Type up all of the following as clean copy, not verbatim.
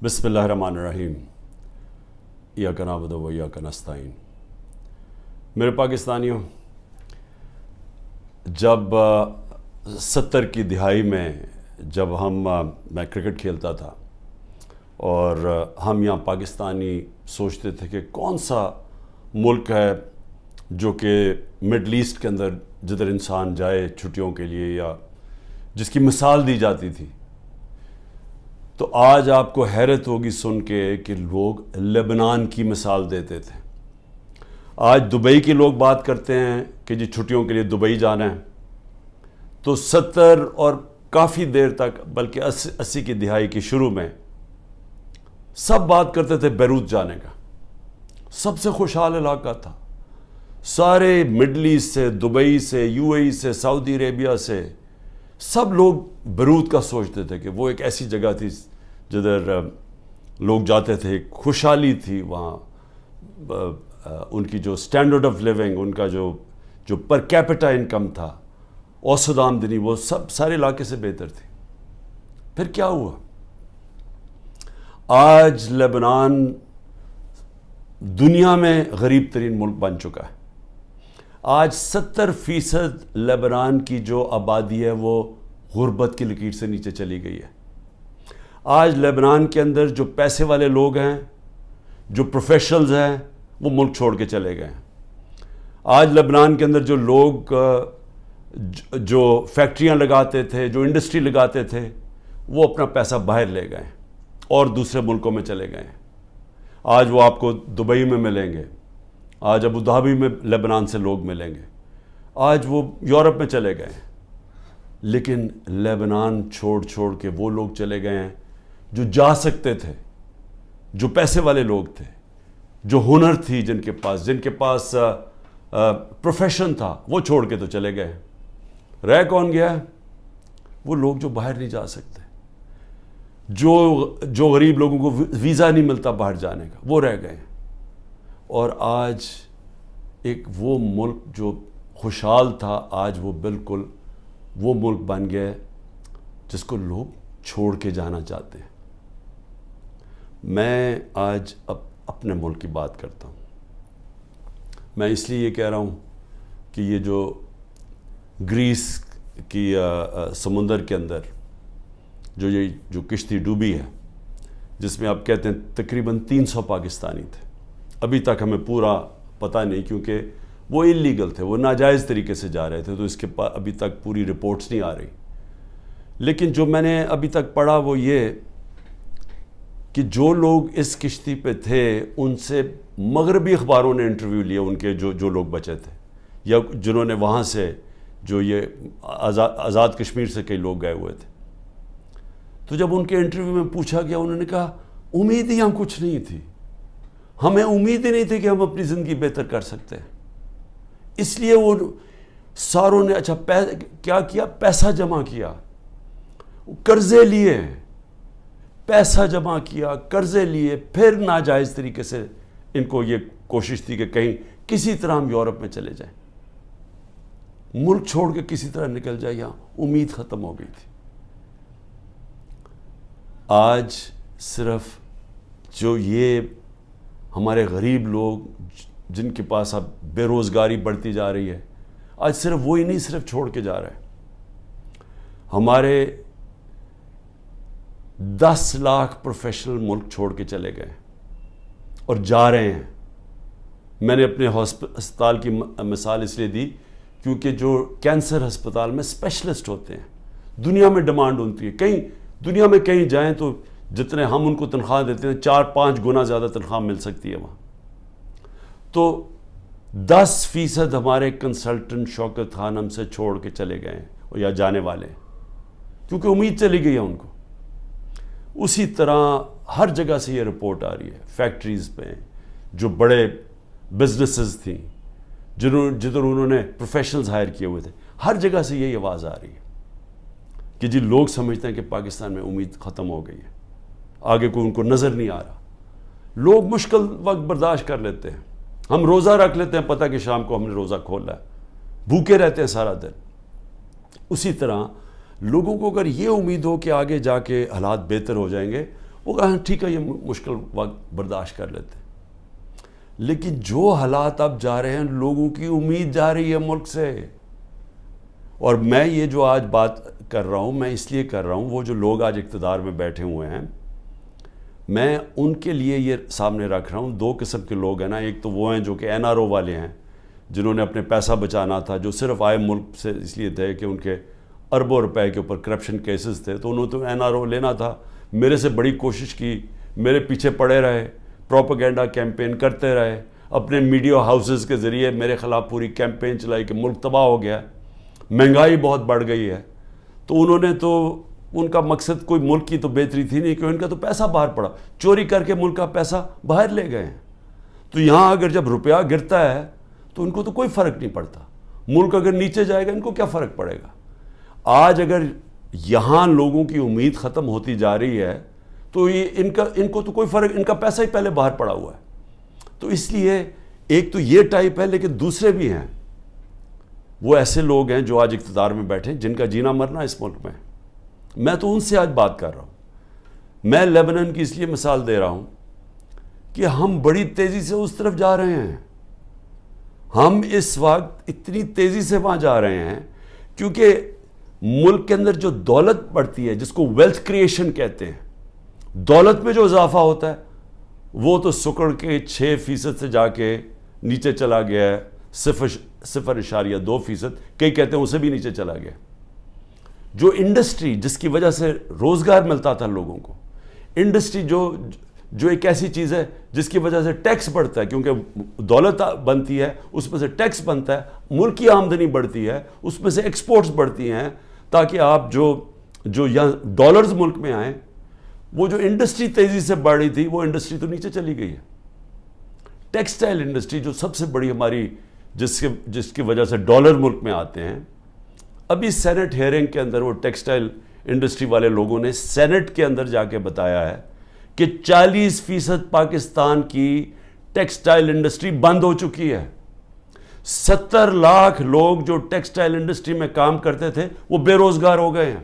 بسم اللہ الرحمن الرحیم ایاک نعبد و ایاک نستعین۔ میرے پاکستانیوں، جب 70 کی دہائی میں جب میں کرکٹ کھیلتا تھا اور ہم یہاں پاکستانی سوچتے تھے کہ کون سا ملک ہے جو کہ مڈل ایسٹ کے اندر جدھر انسان جائے چھٹیوں کے لیے یا جس کی مثال دی جاتی تھی، تو آج آپ کو حیرت ہوگی سن کے کہ لوگ لبنان کی مثال دیتے تھے۔ آج دبئی کے لوگ بات کرتے ہیں کہ جی چھٹیوں کے لیے دبئی جانا ہے، تو 70 اور کافی دیر تک بلکہ 80 کی دہائی کی شروع میں سب بات کرتے تھے بیروت جانے کا۔ سب سے خوشحال علاقہ تھا، سارے مڈل ایسٹ سے، دبئی سے، یو اے ای سے، سعودی عربیہ سے سب لوگ بیروت کا سوچتے تھے کہ وہ ایک ایسی جگہ تھی جدھر لوگ جاتے تھے، خوشحالی تھی وہاں، ان کی جو سٹینڈرڈ آف لیونگ، ان کا جو پر کیپٹا انکم تھا، اوسط آمدنی، وہ سب سارے علاقے سے بہتر تھی۔ پھر کیا ہوا؟ آج لبنان دنیا میں غریب ترین ملک بن چکا ہے۔ آج 70% لبنان کی جو آبادی ہے وہ غربت کی لکیر سے نیچے چلی گئی ہے۔ آج لبنان کے اندر جو پیسے والے لوگ ہیں، جو پروفیشنلز ہیں، وہ ملک چھوڑ کے چلے گئے ہیں۔ آج لبنان کے اندر جو لوگ جو فیکٹریاں لگاتے تھے، جو انڈسٹری لگاتے تھے، وہ اپنا پیسہ باہر لے گئے اور دوسرے ملکوں میں چلے گئے ہیں۔ آج وہ آپ کو دبئی میں ملیں گے، آج ابوظہبی میں لبنان سے لوگ ملیں گے، آج وہ یورپ میں چلے گئے ہیں۔ لیکن لبنان چھوڑ کے وہ لوگ چلے گئے ہیں جو جا سکتے تھے، جو پیسے والے لوگ تھے، جو ہنر تھی جن کے پاس پروفیشن تھا، وہ چھوڑ کے تو چلے گئے۔ رہ کون گیا؟ وہ لوگ جو باہر نہیں جا سکتے، جو غریب لوگوں کو ویزا نہیں ملتا باہر جانے کا، وہ رہ گئے ہیں۔ اور آج ایک وہ ملک جو خوشحال تھا، آج وہ بالکل وہ ملک بن گیا جس کو لوگ چھوڑ کے جانا چاہتے ہیں۔ میں آج اپنے ملک کی بات کرتا ہوں۔ میں اس لیے یہ کہہ رہا ہوں کہ یہ جو گریس کی سمندر کے اندر جو کشتی ڈوبی ہے، جس میں آپ کہتے ہیں تقریباً 300 پاکستانی تھے، ابھی تک ہمیں پورا پتہ نہیں، کیونکہ وہ انلیگل تھے، وہ ناجائز طریقے سے جا رہے تھے، تو اس کے ابھی تک پوری رپورٹس نہیں آ رہی۔ لیکن جو میں نے ابھی تک پڑھا وہ یہ کہ جو لوگ اس کشتی پہ تھے ان سے مغربی اخباروں نے انٹرویو لیا، ان کے جو لوگ بچے تھے یا جنہوں نے وہاں سے جو یہ آزاد کشمیر سے کئی لوگ گئے ہوئے تھے، تو جب ان کے انٹرویو میں پوچھا گیا، انہوں نے کہا امید ہی ہم کچھ نہیں تھی، ہمیں امید ہی نہیں تھی کہ ہم اپنی زندگی بہتر کر سکتے ہیں۔ اس لیے وہ ساروں نے کیا کیا؟ پیسہ جمع کیا، قرضے لیے، پیسہ جمع کیا، قرضے لیے، پھر ناجائز طریقے سے ان کو یہ کوشش تھی کہ کہیں کسی طرح ہم یورپ میں چلے جائیں، ملک چھوڑ کے کسی طرح نکل جائے، یہاں امید ختم ہو گئی تھی۔ آج صرف جو یہ ہمارے غریب لوگ جن کے پاس اب بے روزگاری بڑھتی جا رہی ہے، آج صرف وہی نہیں صرف چھوڑ کے جا رہے ہیں، ہمارے 10 لاکھ پروفیشنل ملک چھوڑ کے چلے گئے اور جا رہے ہیں۔ میں نے اپنے ہسپتال کی مثال اس لیے دی کیونکہ جو کینسر ہسپتال میں اسپیشلسٹ ہوتے ہیں، دنیا میں ڈیمانڈ ہوتی ہے، دنیا میں کہیں جائیں تو جتنے ہم ان کو تنخواہ دیتے ہیں 4-5 گنا زیادہ تنخواہ مل سکتی ہے وہاں۔ تو 10% ہمارے کنسلٹنٹ شوکت خان ہم سے چھوڑ کے چلے گئے ہیں یا جانے والے ہیں، کیونکہ امید چلی گئی ہے ان کو۔ اسی طرح ہر جگہ سے یہ رپورٹ آ رہی ہے، فیکٹریز پہ جو بڑے بزنسز تھیں جدھر انہوں نے پروفیشنلز ہائر کیے ہوئے تھے، ہر جگہ سے یہی آواز آ رہی ہے کہ جی لوگ سمجھتے ہیں کہ پاکستان میں امید ختم ہو گئی ہے، آگے کوئی ان کو نظر نہیں آ رہا۔ لوگ مشکل وقت برداشت کر لیتے ہیں، ہم روزہ رکھ لیتے ہیں، پتہ کہ شام کو ہم نے روزہ کھولا ہے، بھوکے رہتے ہیں سارا دن۔ اسی طرح لوگوں کو اگر یہ امید ہو کہ آگے جا کے حالات بہتر ہو جائیں گے، وہ کہا ٹھیک ہے یہ مشکل وقت برداشت کر لیتے. لیکن جو حالات اب جا رہے ہیں, لوگوں کی امید جا رہی ہے ملک سے. اور میں یہ جو آج بات کر رہا ہوں میں اس لیے کر رہا ہوں, وہ جو لوگ آج اقتدار میں بیٹھے ہوئے ہیں میں ان کے لیے یہ سامنے رکھ رہا ہوں. دو قسم کے لوگ ہیں نا, ایک تو وہ ہیں جو کہ NRO والے ہیں جنہوں نے اپنے پیسہ بچانا تھا, جو صرف آئے ملک سے اس لیے تھے کہ ان کے اربوں روپے کے اوپر کرپشن کیسز تھے, تو انہوں تو NRO لینا تھا. میرے سے بڑی کوشش کی, میرے پیچھے پڑے رہے, پروپیگنڈا کیمپین کرتے رہے, اپنے میڈیا ہاؤسز کے ذریعے میرے خلاف پوری کیمپین چلائی کہ ملک تباہ ہو گیا, مہنگائی بہت بڑھ گئی ہے. تو انہوں نے تو, ان کا مقصد کوئی ملک کی تو بہتری تھی نہیں, کہ ان کا تو پیسہ باہر پڑا, چوری کر کے ملک کا پیسہ باہر لے گئے ہیں. تو یہاں اگر جب روپیہ گرتا ہے تو ان کو تو کوئی فرق نہیں پڑتا, ملک اگر نیچے جائے گا ان کو کیا فرق پڑے گا. آج اگر یہاں لوگوں کی امید ختم ہوتی جا رہی ہے تو یہ ان کو تو کوئی فرق, ان کا پیسہ ہی پہلے باہر پڑا ہوا ہے. تو اس لیے ایک تو یہ ٹائپ ہے, لیکن دوسرے بھی ہیں, وہ ایسے لوگ ہیں جو آج اقتدار میں بیٹھے جن کا جینا مرنا اس ملک میں. میں تو ان سے آج بات کر رہا ہوں. میں لیبنان کی اس لیے مثال دے رہا ہوں کہ ہم بڑی تیزی سے اس طرف جا رہے ہیں. ہم اس وقت اتنی تیزی سے وہاں جا رہے ہیں کیونکہ ملک کے اندر جو دولت بڑھتی ہے, جس کو ویلتھ کریشن کہتے ہیں, دولت میں جو اضافہ ہوتا ہے وہ تو سکڑ کے 6% سے جا کے نیچے چلا گیا ہے 0.2%, کئی کہتے ہیں اسے بھی نیچے چلا گیا. جو انڈسٹری جس کی وجہ سے روزگار ملتا تھا لوگوں کو, انڈسٹری جو ایک ایسی چیز ہے جس کی وجہ سے ٹیکس بڑھتا ہے, کیونکہ دولت بنتی ہے اس میں سے ٹیکس بنتا ہے, ملک کی آمدنی بڑھتی ہے, اس میں سے ایکسپورٹس بڑھتی ہیں, تاکہ آپ جو یہاں ڈالرز ملک میں آئیں. وہ جو انڈسٹری تیزی سے بڑھ رہی تھی وہ انڈسٹری تو نیچے چلی گئی ہے. ٹیکسٹائل انڈسٹری جو سب سے بڑی ہماری, جس کی وجہ سے ڈالر ملک میں آتے ہیں, ابھی سینٹ ہیئرنگ کے اندر وہ ٹیکسٹائل انڈسٹری والے لوگوں نے سینٹ کے اندر جا کے بتایا ہے کہ 40% پاکستان کی ٹیکسٹائل انڈسٹری بند ہو چکی ہے. 70 لاکھ لوگ جو ٹیکسٹائل انڈسٹری میں کام کرتے تھے وہ بے روزگار ہو گئے ہیں,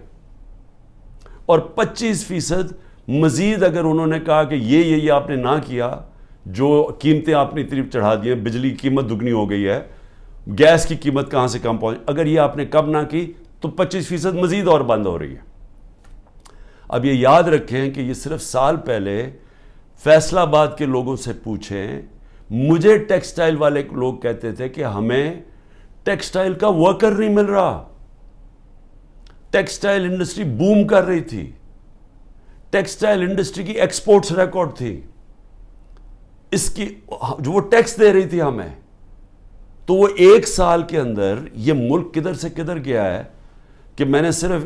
اور 25% مزید اگر انہوں نے کہا کہ یہ آپ نے نہ کیا, جو قیمتیں آپ نے اتنی چڑھا دی ہیں, بجلی کی قیمت دگنی ہو گئی ہے, گیس کی قیمت کہاں سے کم پہنچ, اگر یہ آپ نے کب نہ کی تو 25% مزید اور بند ہو رہی ہے. اب یہ یاد رکھیں کہ یہ صرف سال پہلے فیصل آباد کے لوگوں سے پوچھیں, مجھے ٹیکسٹائل والے لوگ کہتے تھے کہ ہمیں ٹیکسٹائل کا ورکر نہیں مل رہا. ٹیکسٹائل انڈسٹری بوم کر رہی تھی, ٹیکسٹائل انڈسٹری کی ایکسپورٹس ریکارڈ تھی, اس کی جو وہ ٹیکس دے رہی تھی ہمیں. تو وہ 1 سال کے اندر یہ ملک کدھر سے کدھر گیا ہے کہ میں نے صرف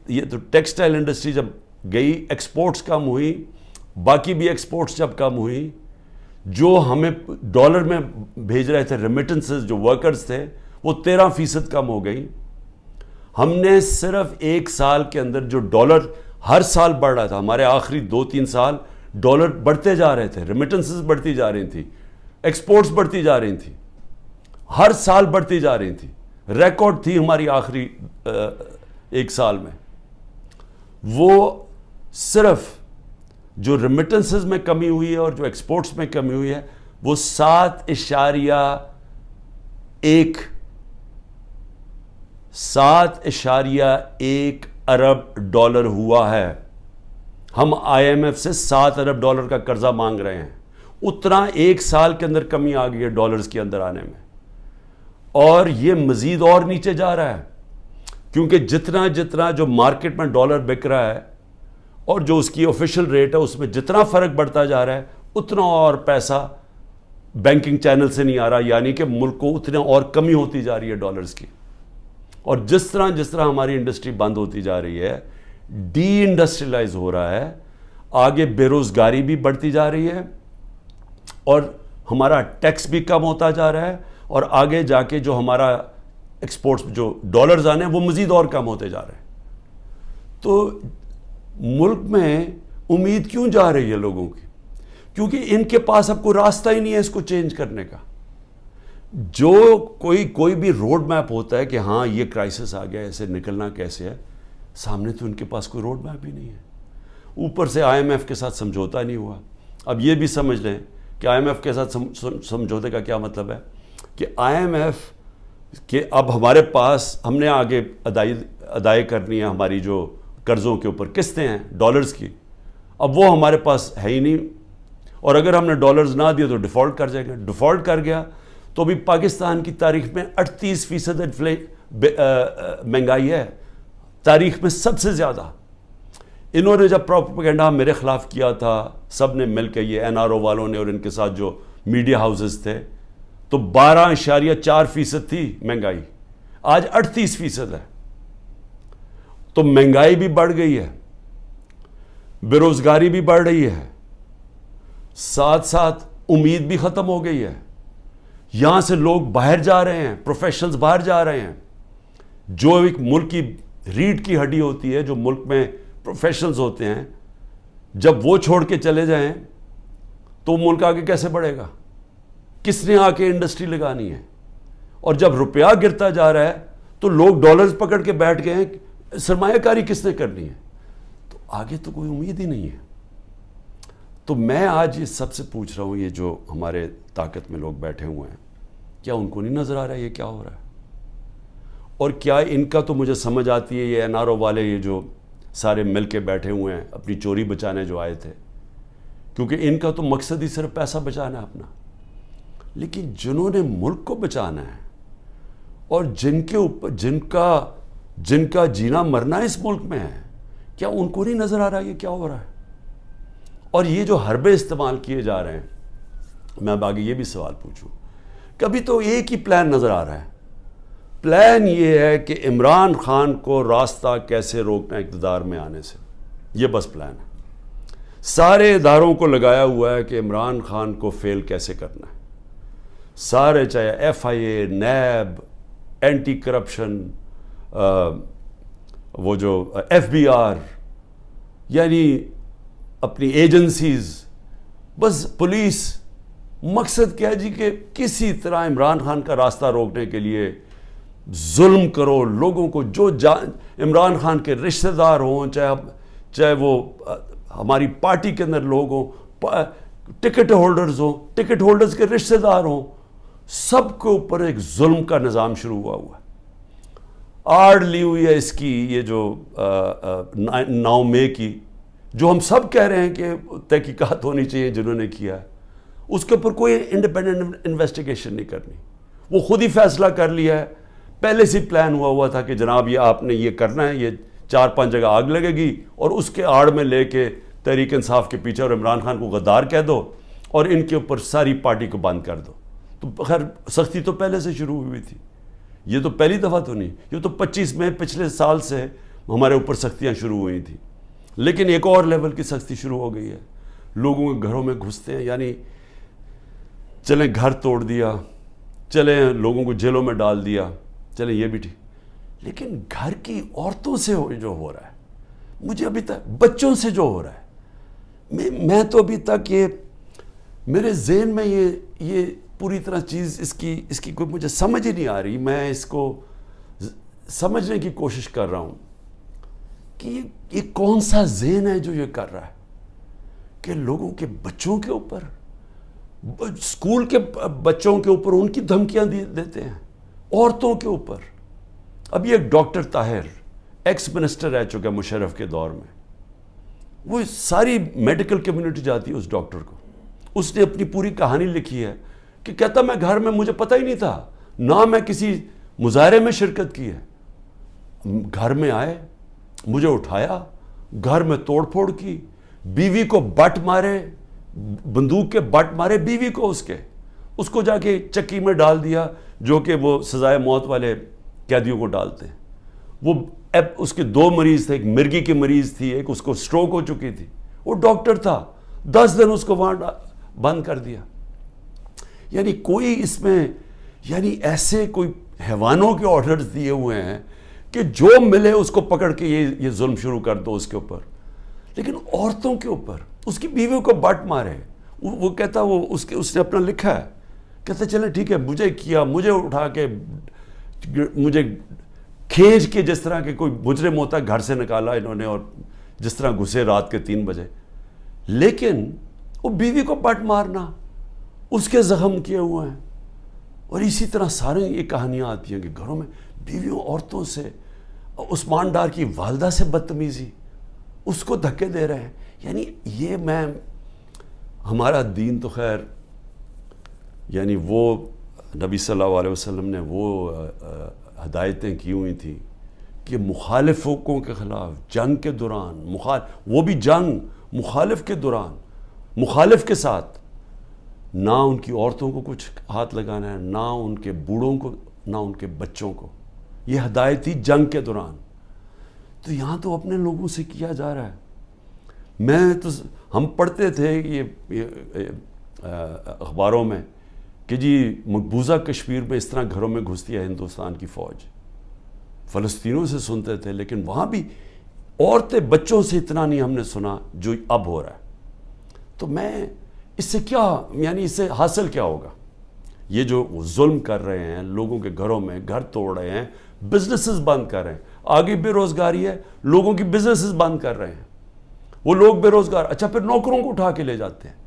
یہ تو ٹیکسٹائل انڈسٹری جب گئی, ایکسپورٹس کم ہوئی, باقی بھی ایکسپورٹس جب کم ہوئی, جو ہمیں ڈالر میں بھیج رہے تھے ریمیٹنسز, جو ورکرز تھے, وہ 13% کم ہو گئی. ہم نے صرف 1 سال کے اندر جو ڈالر ہر سال بڑھ رہا تھا, ہمارے آخری 2-3 سال ڈالر بڑھتے جا رہے تھے, ریمیٹنسز بڑھتی جا رہی تھی, ایکسپورٹس بڑھتی جا رہی تھیں, ہر سال بڑھتی جا رہی تھی, ریکارڈ تھی ہماری آخری 1 سال میں. وہ صرف جو ریمیٹنسز میں کمی ہوئی ہے اور جو ایکسپورٹس میں کمی ہوئی ہے وہ 7.1 ارب ڈالر ہوا ہے. ہم IMF سے 7 ارب ڈالر کا قرضہ مانگ رہے ہیں. اتنا 1 سال کے اندر کمی آ گئی ہے ڈالرز کے اندر آنے میں, اور یہ مزید اور نیچے جا رہا ہے, کیونکہ جتنا جو مارکیٹ میں ڈالر بک رہا ہے اور جو اس کی آفیشیل ریٹ ہے اس میں جتنا فرق بڑھتا جا رہا ہے اتنا اور پیسہ بینکنگ چینل سے نہیں آ رہا, یعنی کہ ملک کو اتنا اور کمی ہوتی جا رہی ہے ڈالرز کی. اور جس طرح ہماری انڈسٹری بند ہوتی جا رہی ہے, ڈی انڈسٹریلائز ہو رہا ہے, آگے بے روزگاری بھی بڑھتی جا رہی ہے, اور ہمارا ٹیکس بھی کم ہوتا جا رہا ہے, اور آگے جا کے جو ہمارا ایکسپورٹس جو ڈالرز آنے ہیں وہ مزید اور کم ہوتے جا رہے ہیں. تو ملک میں امید کیوں جا رہی ہے لوگوں کی؟ کیونکہ ان کے پاس اب کوئی راستہ ہی نہیں ہے اس کو چینج کرنے کا. جو کوئی بھی روڈ میپ ہوتا ہے کہ ہاں یہ کرائسس آ گیا, ایسے نکلنا کیسے ہے, سامنے تو ان کے پاس کوئی روڈ میپ ہی نہیں ہے. اوپر سے IMF کے ساتھ سمجھوتا نہیں ہوا. اب یہ بھی سمجھ لیں کہ IMF کے ساتھ سمجھوتے کا کیا مطلب ہے کہ IMF کہ اب ہمارے پاس ہم نے آگے ادائی کرنی ہے ہماری جو قرضوں کے اوپر قسطیں ہیں ڈالرز کی, اب وہ ہمارے پاس ہے ہی نہیں, اور اگر ہم نے ڈالرز نہ دیے تو ڈیفالٹ کر جائے گا. ڈیفالٹ کر گیا تو بھی پاکستان کی تاریخ میں 38% مہنگائی ہے, تاریخ میں سب سے زیادہ. انہوں نے جب پروپیگنڈا میرے خلاف کیا تھا سب نے مل کے, یہ NRO والوں نے اور ان کے ساتھ جو میڈیا ہاؤسز تھے, تو 12.4% تھی مہنگائی, آج 38% ہے. تو مہنگائی بھی بڑھ گئی ہے, بے روزگاری بھی بڑھ رہی ہے, ساتھ ساتھ امید بھی ختم ہو گئی ہے. یہاں سے لوگ باہر جا رہے ہیں, پروفیشنلز باہر جا رہے ہیں. جو ایک ملک کی ریڑھ کی ہڈی ہوتی ہے, جو ملک میں پروفیشنلز ہوتے ہیں, جب وہ چھوڑ کے چلے جائیں تو ملک آگے کیسے بڑھے گا؟ کس نے آ کے انڈسٹری لگانی ہے؟ اور جب روپیہ گرتا جا رہا ہے تو لوگ ڈالرز پکڑ کے بیٹھ گئے ہیں, سرمایہ کاری کس نے کرنی ہے؟ تو آگے تو کوئی امید ہی نہیں ہے. تو میں آج یہ سب سے پوچھ رہا ہوں, یہ جو ہمارے طاقت میں لوگ بیٹھے ہوئے ہیں, کیا ان کو نہیں نظر آ رہا ہے یہ کیا ہو رہا ہے؟ اور کیا ان کا تو مجھے سمجھ آتی ہے, یہ NRO والے یہ جو سارے مل کے بیٹھے ہوئے ہیں اپنی چوری بچانے جو آئے تھے, کیونکہ ان کا تو مقصد ہی صرف پیسہ بچانا ہے اپنا. لیکن جنہوں نے ملک کو بچانا ہے اور جن کے اوپر جن کا جینا مرنا اس ملک میں ہے, کیا ان کو نہیں نظر آ رہا یہ کیا ہو رہا ہے؟ اور یہ جو حربے استعمال کیے جا رہے ہیں, میں اب آگے یہ بھی سوال پوچھوں, کبھی تو ایک ہی پلان نظر آ رہا ہے. پلان یہ ہے کہ عمران خان کو راستہ کیسے روکنا اقتدار میں آنے سے, یہ بس پلان ہے. سارے اداروں کو لگایا ہوا ہے کہ عمران خان کو فیل کیسے کرنا ہے. سارے, چاہے FIA, نیب, اینٹی کرپشن, وہ جو FBR, یعنی اپنی ایجنسیز, بس پولیس, مقصد کیا جی کہ کسی طرح عمران خان کا راستہ روکنے کے لیے ظلم کرو لوگوں کو, جو عمران خان کے رشتہ دار ہوں, چاہے وہ ہماری پارٹی کے اندر لوگ ہوں, ٹکٹ ہولڈرز ہوں, ٹکٹ ہولڈرز کے رشتہ دار ہوں, سب کے اوپر ایک ظلم کا نظام شروع ہوا ہے. آڑ لی ہوئی ہے اس کی, یہ جو 9 مئی کی, جو ہم سب کہہ رہے ہیں کہ تحقیقات ہونی چاہیے جنہوں نے کیا ہے, اس کے اوپر کوئی انڈیپینڈنٹ انویسٹیگیشن نہیں کرنی. وہ خود ہی فیصلہ کر لیا ہے, پہلے سے پلان ہوا تھا کہ جناب یہ آپ نے یہ کرنا ہے, یہ 4-5 جگہ آگ لگے گی, اور اس کے آڑ میں لے کے تحریک انصاف کے پیچھے اور عمران خان کو غدار کہہ دو اور ان کے اوپر ساری پارٹی کو بند کر دو. تو خیر سختی تو پہلے سے شروع ہوئی تھی, یہ تو پہلی دفعہ تو نہیں, یہ تو 25 مئی پچھلے سال سے ہمارے اوپر سختیاں شروع ہوئی تھیں. لیکن ایک اور لیول کی سختی شروع ہو گئی ہے, لوگوں کے گھروں میں گھستے ہیں, یعنی چلیں گھر توڑ دیا, چلیں لوگوں کو جیلوں میں ڈال دیا, چلیں یہ بھی ٹھیک, لیکن گھر کی عورتوں سے جو ہو رہا ہے, مجھے ابھی تک بچوں سے جو ہو رہا ہے, میں تو ابھی تک یہ میرے ذہن میں یہ پوری طرح چیز اس کی کوئی مجھے سمجھ ہی نہیں آ رہی. میں اس کو سمجھنے کی کوشش کر رہا ہوں کہ یہ کون سا ذہن ہے جو یہ کر رہا ہے کہ لوگوں کے بچوں کے اوپر, اسکول کے بچوں کے اوپر ان کی دھمکیاں دیتے ہیں, عورتوں کے اوپر. ابھی ایک ڈاکٹر طاہر ایکس منسٹر رہ چکا مشرف کے دور میں, وہ ساری میڈیکل کمیونٹی جاتی ہے اس ڈاکٹر کو, اس نے اپنی پوری کہانی لکھی ہے کہ کہتا میں گھر میں مجھے پتہ ہی نہیں تھا, نہ میں کسی مظاہرے میں شرکت کی ہے, گھر میں آئے, مجھے اٹھایا, گھر میں توڑ پھوڑ کی, بیوی کو بٹ مارے, بندوق کے بٹ مارے بیوی کو, اس کو جا کے چکی میں ڈال دیا, جو کہ وہ سزائے موت والے قیدیوں کو ڈالتے ہیں. وہ اس کے 2 مریض تھے, ایک مرگی کی مریض تھی, ایک اس کو سٹروک ہو چکی تھی, وہ ڈاکٹر تھا, 10 دن اس کو وہاں بند کر دیا. یعنی کوئی اس میں, یعنی ایسے کوئی حیوانوں کے آرڈرز دیے ہوئے ہیں کہ جو ملے اس کو پکڑ کے یہ ظلم شروع کر دو اس کے اوپر. لیکن عورتوں کے اوپر, اس کی بیویوں کو بٹ مارے, وہ کہتا, وہ اس نے اپنا لکھا ہے, کہتا چلیں ٹھیک ہے, مجھے کیا, مجھے اٹھا کے مجھے کھینچ کے جس طرح کے کوئی مجرم ہوتا ہے گھر سے نکالا انہوں نے, اور جس طرح گھسے رات کے 3 بجے. لیکن وہ بیوی کو بٹ مارنا، اس کے زخم کیے ہوئے ہیں. اور اسی طرح سارے یہ کہانیاں آتی ہیں کہ گھروں میں بیویوں عورتوں سے، عثمان ڈار کی والدہ سے بدتمیزی، اس کو دھکے دے رہے ہیں. یعنی یہ ہمارا دین تو خیر، یعنی وہ نبی صلی اللہ علیہ وسلم نے وہ ہدایتیں کی ہوئی تھیں کہ مخالفوں کے خلاف جنگ کے دوران، وہ بھی جنگ مخالف کے دوران، مخالف کے ساتھ، نہ ان کی عورتوں کو کچھ ہاتھ لگانا ہے، نہ ان کے بوڑھوں کو، نہ ان کے بچوں کو. یہ ہدایت تھی جنگ کے دوران. تو یہاں تو اپنے لوگوں سے کیا جا رہا ہے. ہم پڑھتے تھے یہ اخباروں میں کہ جی مقبوضہ کشمیر میں اس طرح گھروں میں گھستی ہے ہندوستان کی فوج. فلسطینیوں سے سنتے تھے، لیکن وہاں بھی عورتیں بچوں سے اتنا نہیں ہم نے سنا جو اب ہو رہا ہے. تو اس سے کیا، یعنی اس سے حاصل کیا ہوگا؟ یہ جو ظلم کر رہے ہیں لوگوں کے گھروں میں، گھر توڑ رہے ہیں، بزنسز بند کر رہے ہیں. آگے بے روزگاری ہے، لوگوں کی بزنسز بند کر رہے ہیں. وہ لوگ بے روزگار، اچھا پھر نوکروں کو اٹھا کے لے جاتے ہیں.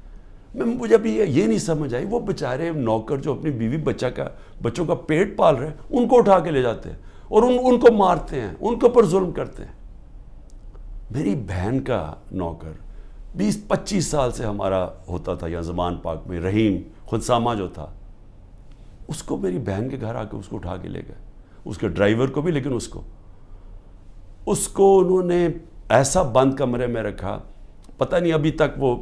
مجھے ابھی یہ نہیں سمجھ آئی، وہ بیچارے نوکر جو اپنی بیوی بچوں کا پیٹ پال رہے ہیں، ان کو اٹھا کے لے جاتے ہیں اور ان کو مارتے ہیں، ان کے اوپر ظلم کرتے ہیں. میری بہن کا نوکر 20-25 سال سے ہمارا ہوتا تھا یہاں زمان پاک میں، رحیم خنسامہ جو تھا، اس کو میری بہن کے گھر آ کے اس کو اٹھا کے لے گئے، اس کے ڈرائیور کو بھی، لیکن اس کو انہوں نے ایسا بند کمرے میں رکھا، پتہ نہیں ابھی تک وہ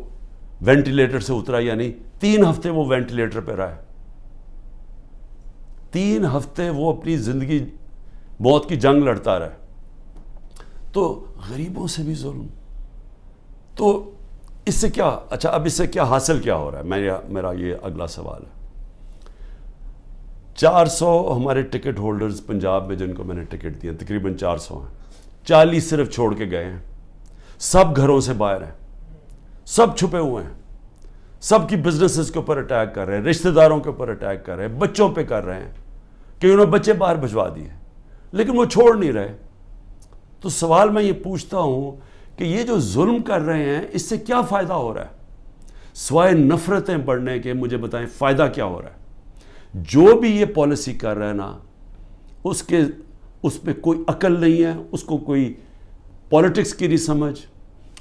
وینٹیلیٹر سے اترا یا نہیں. 3 ہفتے وہ وینٹیلیٹر پہ رہا ہے. 3 ہفتے وہ اپنی زندگی موت کی جنگ لڑتا رہا ہے. تو غریبوں سے بھی ظلم. تو اس سے کیا، اچھا اب اس سے کیا حاصل کیا ہو رہا ہے؟ میرا یہ اگلا سوال ہے. 400 ہمارے ٹکٹ ہولڈرز پنجاب میں جن کو میں نے ٹکٹ دیا، تقریباً 400 ہیں. 40 صرف چھوڑ کے گئے ہیں. سب گھروں سے باہر ہیں، سب چھپے ہوئے ہیں، سب کی بزنسز کے اوپر اٹیک کر رہے ہیں، رشتہ داروں کے اوپر اٹیک کر رہے ہیں، بچوں پہ کر رہے ہیں کہ انہوں نے بچے باہر بھجوا دیے، لیکن وہ چھوڑ نہیں رہے. تو سوال میں یہ پوچھتا ہوں کہ یہ جو ظلم کر رہے ہیں اس سے کیا فائدہ ہو رہا ہے؟ سوائے نفرتیں بڑھنے کے مجھے بتائیں فائدہ کیا ہو رہا ہے؟ جو بھی یہ پالیسی کر رہا ہے نا، اس پہ کوئی عقل نہیں ہے، اس کو کوئی پولیٹکس کی نہیں سمجھ،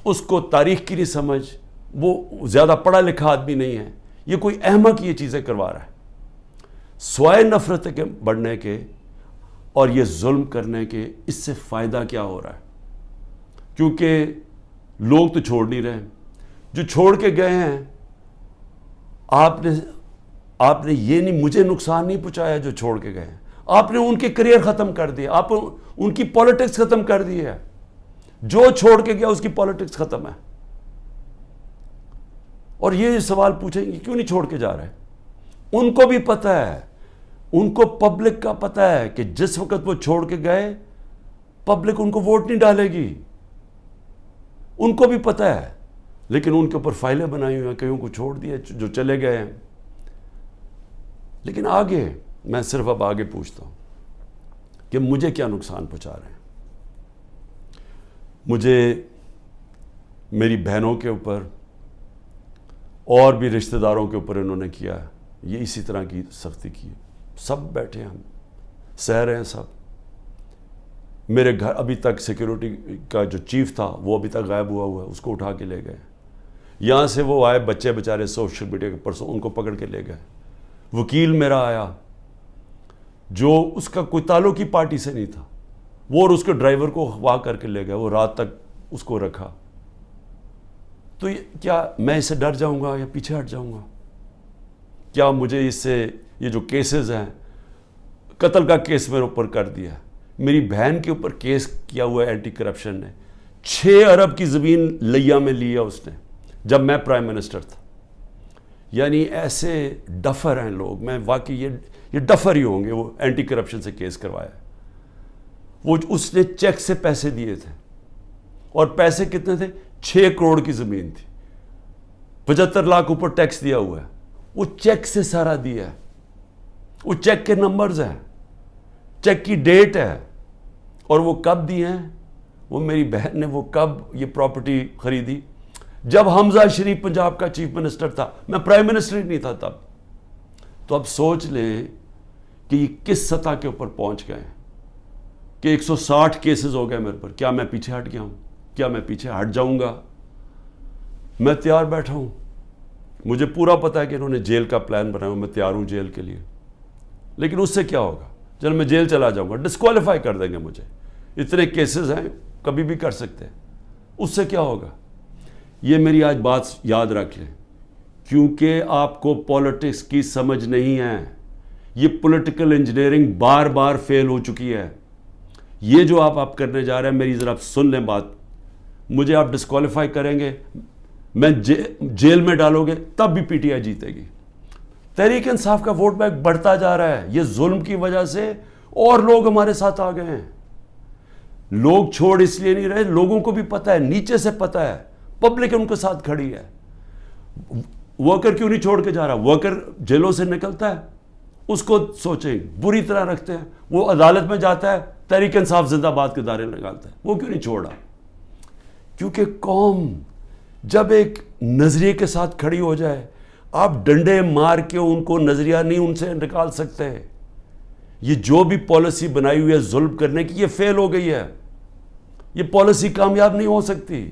اس کو تاریخ کی نہیں سمجھ، وہ زیادہ پڑھا لکھا آدمی نہیں ہے. یہ کوئی احمق یہ چیزیں کروا رہا ہے. سوائے نفرت کے بڑھنے کے اور یہ ظلم کرنے کے، اس سے فائدہ کیا ہو رہا ہے؟ کیونکہ لوگ تو چھوڑ نہیں رہے. جو چھوڑ کے گئے ہیں، آپ نے یہ نہیں، مجھے نقصان نہیں پہنچایا جو چھوڑ کے گئے ہیں، آپ نے ان کے کریئر ختم کر دیے، آپ ان کی پولیٹکس ختم کر دی ہے. جو چھوڑ کے گیا اس کی پولیٹکس ختم ہے. اور یہ سوال پوچھیں گے کیوں نہیں چھوڑ کے جا رہے؟ ان کو بھی پتہ ہے، ان کو پبلک کا پتہ ہے کہ جس وقت وہ چھوڑ کے گئے پبلک ان کو ووٹ نہیں ڈالے گی. ان کو بھی پتہ ہے، لیکن ان کے اوپر فائلیں بنائی ہوئی ہیں، کئیوں کو چھوڑ دیا جو چلے گئے ہیں. لیکن آگے میں صرف اب آگے پوچھتا ہوں کہ مجھے کیا نقصان پہنچا رہے ہیں؟ مجھے میری بہنوں کے اوپر اور بھی رشتہ داروں کے اوپر انہوں نے کیا ہے. یہ اسی طرح کی سختی کی. سب بیٹھے ہم سہ رہے ہیں. سب میرے گھر ابھی تک سیکیورٹی کا جو چیف تھا وہ ابھی تک غائب ہوا ہے، اس کو اٹھا کے لے گئے. یہاں سے وہ آئے بچے بیچارے سوشل میڈیا کے پرسوں، ان کو پکڑ کے لے گئے. وکیل میرا آیا جو اس کا کوئی تعلق ہی پارٹی سے نہیں تھا، وہ اور اس کے ڈرائیور کو اغوا کر کے لے گئے. وہ رات تک اس کو رکھا. تو کیا میں اس سے ڈر جاؤں گا یا پیچھے ہٹ جاؤں گا؟ کیا مجھے اس سے، یہ جو کیسز ہیں، قتل کا کیس میرے اوپر کر دیا ہے، میری بہن کے اوپر کیس کیا ہوا ہے اینٹی کرپشن نے، 6 ارب کی زمین لیا میں لیا اس نے جب میں پرائم منسٹر تھا. یعنی ایسے ڈفر ہیں لوگ. میں واقعی یہ ڈفر ہی ہوں گے. وہ اینٹی کرپشن سے کیس کروایا. وہ اس نے چیک سے پیسے دیے تھے، اور پیسے کتنے تھے؟ 6 کروڑ کی زمین تھی، 75 لاکھ اوپر ٹیکس دیا ہوا ہے. وہ چیک سے سارا دیا ہے. وہ چیک کے نمبرز ہیں، چیک کی ڈیٹ ہے، اور وہ کب دیے ہیں وہ میری بہن نے وہ کب یہ پراپرٹی خریدی؟ جب حمزہ شریف پنجاب کا چیف منسٹر تھا، میں پرائم منسٹر ہی نہیں تھا تب. تو اب سوچ لیں کہ یہ کس سطح کے اوپر پہنچ گئے ہیں کہ 160 کیسز ہو گئے میرے پر. کیا میں پیچھے ہٹ گیا ہوں؟ کیا میں پیچھے ہٹ جاؤں گا؟ میں تیار بیٹھا ہوں. مجھے پورا پتا ہے کہ انہوں نے جیل کا پلان بنایا، میں تیار ہوں جیل کے لیے. لیکن اس سے کیا ہوگا؟ چل میں جیل چلا جاؤں گا، ڈسکوالیفائی کر دیں گے مجھے. اتنے کیسز ہیں، کبھی بھی کر سکتے ہیں. اس سے کیا ہوگا؟ یہ میری آج بات یاد رکھ لیں، کیونکہ آپ کو پولیٹکس کی سمجھ نہیں ہے. یہ پولیٹیکل انجینئرنگ بار بار فیل ہو چکی ہے. یہ جو آپ کرنے جا رہے ہیں، میری ذرا سن لیں بات. مجھے آپ ڈسکوالیفائی کریں گے، میں جیل میں ڈالو گے، تب بھی پی ٹی آئی جیتے گی. تحریک انصاف کا ووٹ بینک بڑھتا جا رہا ہے. یہ ظلم کی وجہ سے اور لوگ ہمارے ساتھ آ گئے ہیں. لوگ چھوڑ اس لیے نہیں رہے، لوگوں کو بھی پتہ ہے، نیچے سے پتہ ہے، پبلک ان کے ساتھ کھڑی ہے. ورکر کیوں نہیں چھوڑ کے جا رہا؟ ورکر جیلوں سے نکلتا ہے، اس کو سوچیں بری طرح رکھتے ہیں. وہ عدالت میں جاتا ہے، تحریک انصاف زندہ باد کے دائرے نکالتا ہے. وہ کیوں نہیں چھوڑا؟ کیونکہ قوم جب ایک نظریے کے ساتھ کھڑی ہو جائے، آپ ڈنڈے مار کے ان کو نظریہ نہیں ان سے نکال سکتے. یہ جو بھی پالیسی بنائی ہوئی ہے ظلم کرنے کی، یہ فیل ہو گئی ہے. یہ پالیسی کامیاب نہیں ہو سکتی.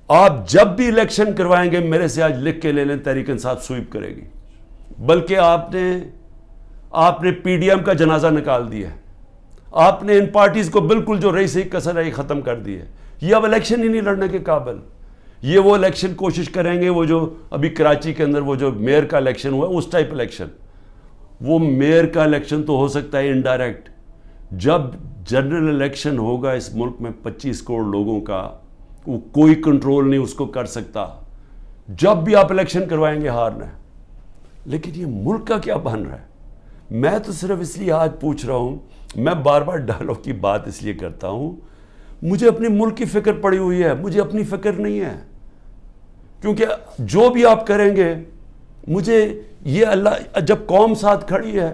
آپ جب بھی الیکشن کروائیں گے، میرے سے آج لکھ کے لے لیں، تحریک انصاف سویپ کرے گی. بلکہ آپ نے پی ڈی ایم کا جنازہ نکال دیا ہے. آپ نے ان پارٹیز کو بالکل جو رئیسی کسر ہے یہ ختم کر دی ہے. یہ اب الیکشن ہی نہیں لڑنے کے قابل. یہ وہ الیکشن کوشش کریں گے، وہ جو ابھی کراچی کے اندر وہ جو میئر کا الیکشن ہوا ہے، اس ٹائپ الیکشن. وہ میئر کا الیکشن تو ہو سکتا ہے انڈائریکٹ. جب جنرل الیکشن ہوگا اس ملک میں 25 کروڑ لوگوں کا، وہ کوئی کنٹرول نہیں اس کو کر سکتا. جب بھی آپ الیکشن کروائیں گے ہارنا ہے. لیکن یہ ملک کا کیا بن رہا ہے؟ میں تو صرف اس لیے آج پوچھ رہا ہوں، میں بار بار ڈائلاگ کی بات اس لیے کرتا ہوں، مجھے اپنے ملک کی فکر پڑی ہوئی ہے، مجھے اپنی فکر نہیں ہے. کیونکہ جو بھی آپ کریں گے، مجھے یہ اللہ جب قوم ساتھ کھڑی ہے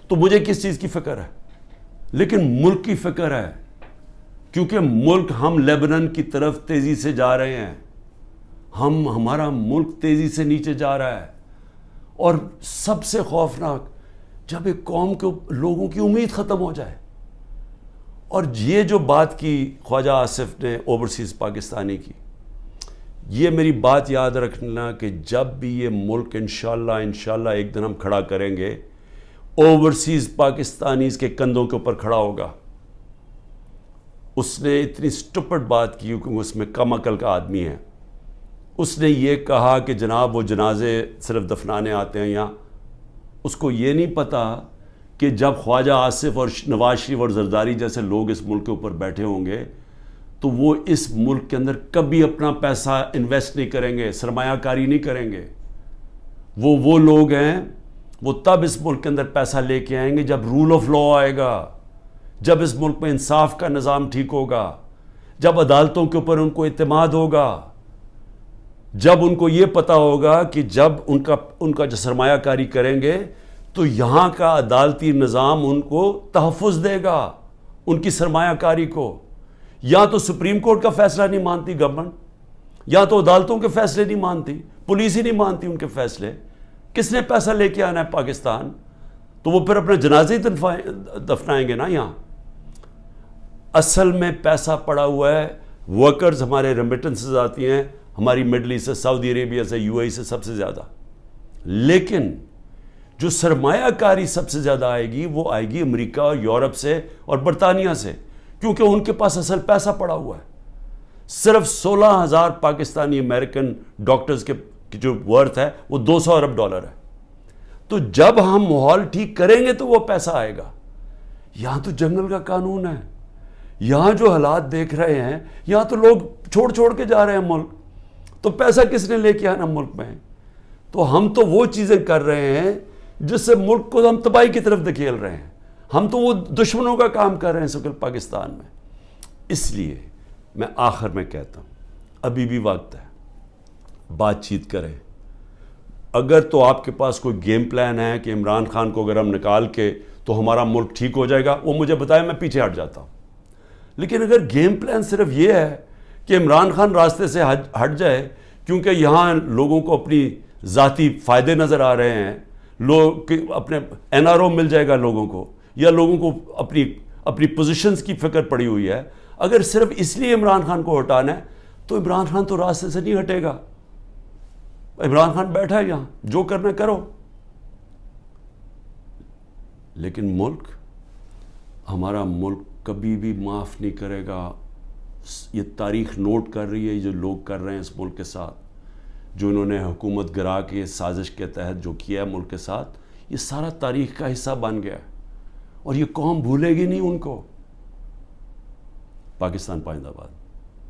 تو مجھے کس چیز کی فکر ہے؟ لیکن ملک کی فکر ہے. کیونکہ ملک، ہم لیبنن کی طرف تیزی سے جا رہے ہیں. ہمارا ملک تیزی سے نیچے جا رہا ہے. اور سب سے خوفناک جب ایک قوم کے لوگوں کی امید ختم ہو جائے. اور یہ جو بات کی خواجہ آصف نے اوورسیز پاکستانی کی، یہ میری بات یاد رکھنا کہ جب بھی یہ ملک انشاءاللہ ایک دن ہم کھڑا کریں گے، اوورسیز پاکستانیز کے کندھوں کے اوپر کھڑا ہوگا. اس نے اتنی سٹپڈ بات کی کیونکہ اس میں کم عقل کا آدمی ہے. اس نے یہ کہا کہ جناب وہ جنازے صرف دفنانے آتے ہیں یہاں. اس کو یہ نہیں پتا کہ جب خواجہ آصف اور نواز شریف اور زرداری جیسے لوگ اس ملک کے اوپر بیٹھے ہوں گے تو وہ اس ملک کے اندر کبھی اپنا پیسہ انویسٹ نہیں کریں گے، سرمایہ کاری نہیں کریں گے. وہ لوگ ہیں، وہ تب اس ملک کے اندر پیسہ لے کے آئیں گے جب رول آف لا آئے گا، جب اس ملک میں انصاف کا نظام ٹھیک ہوگا، جب عدالتوں کے اوپر ان کو اعتماد ہوگا، جب ان کو یہ پتا ہوگا کہ جب ان کا جو سرمایہ کاری کریں گے تو یہاں کا عدالتی نظام ان کو تحفظ دے گا، ان کی سرمایہ کاری کو. یا تو سپریم کورٹ کا فیصلہ نہیں مانتی گورنمنٹ، یا تو عدالتوں کے فیصلے نہیں مانتی، پولیس ہی نہیں مانتی ان کے فیصلے. کس نے پیسہ لے کے آنا ہے پاکستان؟ تو وہ پھر اپنے جنازے ہی دفنائیں گے نا یہاں. اصل میں پیسہ پڑا ہوا ہے، ورکرز ہمارے ریمیٹنسز آتی ہیں ہماری مڈل ایسٹ سے، سعودی عربیہ سے، یو اے ای سے سب سے زیادہ. لیکن جو سرمایہ کاری سب سے زیادہ آئے گی وہ آئے گی امریکہ اور یورپ سے اور برطانیہ سے، کیونکہ ان کے پاس اصل پیسہ پڑا ہوا ہے. صرف 16,000 پاکستانی امریکن ڈاکٹرز کے جو ورتھ ہے وہ $200 ارب ہے. تو جب ہم ماحول ٹھیک کریں گے تو وہ پیسہ آئے گا. یہاں تو جنگل کا قانون ہے. یہاں جو حالات دیکھ رہے ہیں، یہاں تو لوگ چھوڑ کے جا رہے ہیں ملک. تو پیسہ کس نے لے کے آنا ملک میں؟ تو ہم تو وہ چیزیں کر رہے ہیں جس سے ملک کو ہم تباہی کی طرف دھکیل رہے ہیں. ہم تو وہ دشمنوں کا کام کر رہے ہیں سکل پاکستان میں. اس لیے میں آخر میں کہتا ہوں ابھی بھی وقت ہے، بات چیت کریں. اگر تو آپ کے پاس کوئی گیم پلان ہے کہ عمران خان کو اگر ہم نکال کے تو ہمارا ملک ٹھیک ہو جائے گا، وہ مجھے بتائے، میں پیچھے ہٹ جاتا ہوں. لیکن اگر گیم پلان صرف یہ ہے کہ عمران خان راستے سے ہٹ جائے کیونکہ یہاں لوگوں کو اپنی ذاتی فائدے نظر آ رہے ہیں، لوگ اپنے NRO مل جائے گا لوگوں کو، یا لوگوں کو اپنی پوزیشنز کی فکر پڑی ہوئی ہے، اگر صرف اس لیے عمران خان کو ہٹانا ہے تو عمران خان تو راستے سے نہیں ہٹے گا. عمران خان بیٹھا ہے یہاں، جو کرنا کرو. لیکن ملک، ہمارا ملک کبھی بھی معاف نہیں کرے گا. یہ تاریخ نوٹ کر رہی ہے جو لوگ کر رہے ہیں اس ملک کے ساتھ، جو انہوں نے حکومت گرا کے سازش کے تحت جو کیا ہے ملک کے ساتھ، یہ سارا تاریخ کا حصہ بن گیا اور یہ قوم بھولے گی نہیں ان کو. پاکستان پائندہ باد.